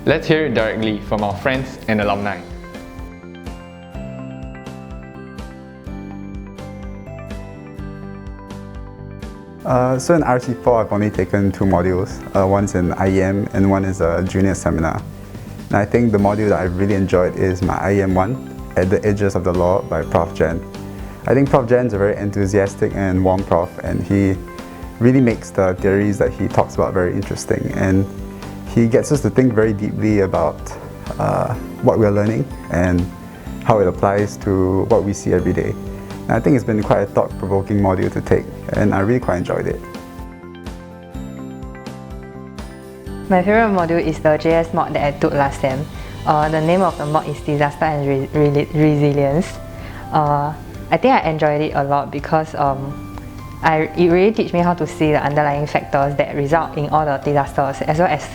Let's hear it directly from our friends and alumni. So in RC4, I've only taken 2 modules. One's in IEM and one is a junior seminar. And I think the module that I've really enjoyed is my IEM one, At the Edges of the Law by Prof. Jen. I think Prof. Jen's a very enthusiastic and warm prof, and he really makes the theories that he talks about very interesting. And he gets us to think very deeply about what we're learning and how it applies to what we see every day. And I think it's been quite a thought-provoking module to take, and I really quite enjoyed it. My favorite module is the JS mod that I took last sem. The name of the mod is Disaster and Resilience. I think I enjoyed it a lot because it really teach me how to see the underlying factors that result in all the disasters, as well as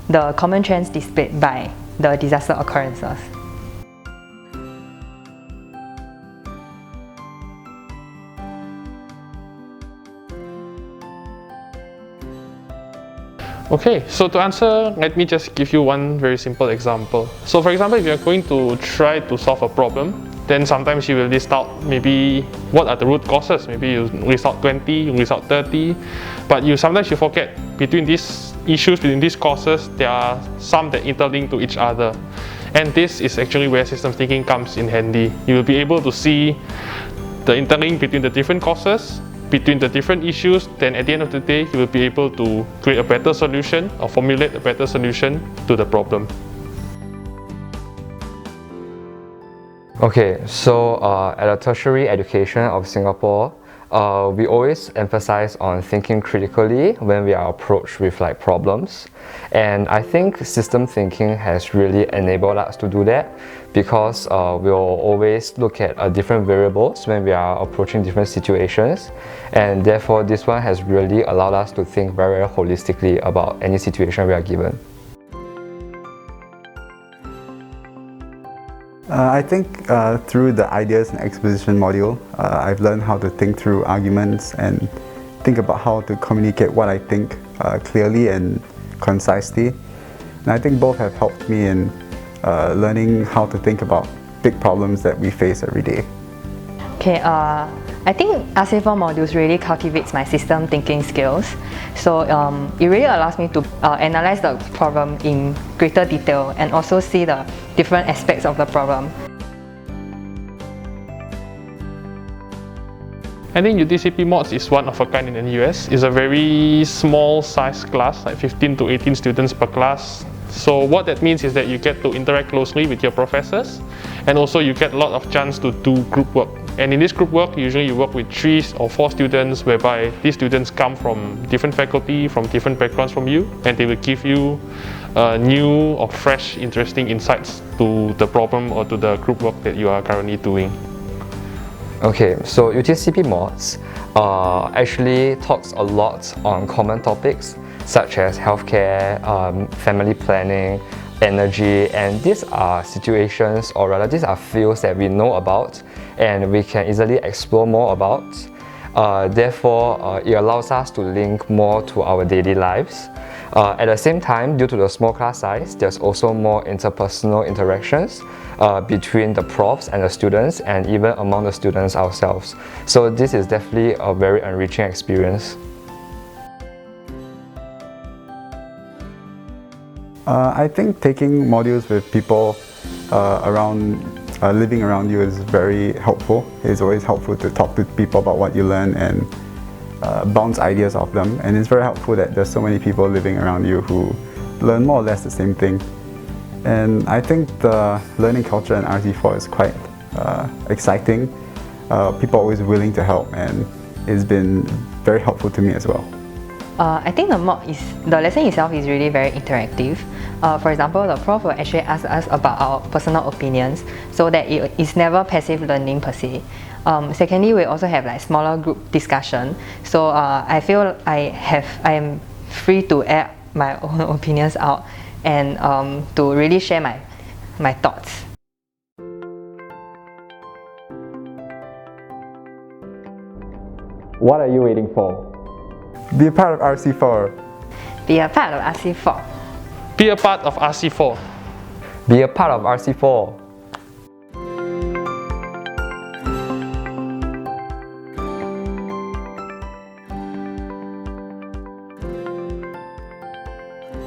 the common trends displayed by the disaster occurrences. Okay, so to answer, let me just give you one very simple example. So for example, if you're going to try to solve a problem, then sometimes you will list out maybe what are the root causes. Maybe you list out 20, you list out 30, but sometimes you forget between these issues, between these causes, there are some that interlink to each other. And this is actually where systems thinking comes in handy. You will be able to see the interlink between the different causes, between the different issues, then at the end of the day, you will be able to create a better solution or formulate a better solution to the problem. Okay, so at the tertiary education of Singapore, we always emphasize on thinking critically when we are approached with problems. And I think system thinking has really enabled us to do that, because we'll always look at different variables when we are approaching different situations, and therefore this one has really allowed us to think very, very holistically about any situation we are given. I think through the ideas and exposition module, I've learned how to think through arguments and think about how to communicate what I think clearly and concisely. And I think both have helped me in learning how to think about big problems that we face every day. Okay, I think RC4 modules really cultivates my system thinking skills. So it really allows me to analyze the problem in greater detail and also see the different aspects of the problem. I think UTCP Mods is one of a kind in the NUS. It's a very small size class, like 15 to 18 students per class. So what that means is that you get to interact closely with your professors, and also you get a lot of chance to do group work. And in this group work, usually you work with 3 or 4 students, whereby these students come from different faculty, from different backgrounds from you, and they will give you new or fresh, interesting insights to the problem or to the group work that you are currently doing. Okay, so UTCP Mods actually talks a lot on common topics such as healthcare, family planning, energy, and these are situations, or rather these are fields that we know about and we can easily explore more about. Therefore, it allows us to link more to our daily lives. At the same time, due to the small class size, there's also more interpersonal interactions between the profs and the students, and even among the students ourselves. So this is definitely a very enriching experience. I think taking modules with people living around you is very helpful. It's always helpful to talk to people about what you learn and bounce ideas off them. And it's very helpful that there's so many people living around you who learn more or less the same thing. And I think the learning culture in RC4 is quite exciting. People are always willing to help, and it's been very helpful to me as well. I think the lesson itself is really very interactive. For example, the prof will actually ask us about our personal opinions, so that it is never passive learning per se. Secondly, we also have smaller group discussion. So I feel I am free to air my own opinions out and to really share my thoughts. What are you waiting for? Be a part of RC4. Be a part of RC4. Be a part of RC4. Be a part of RC4.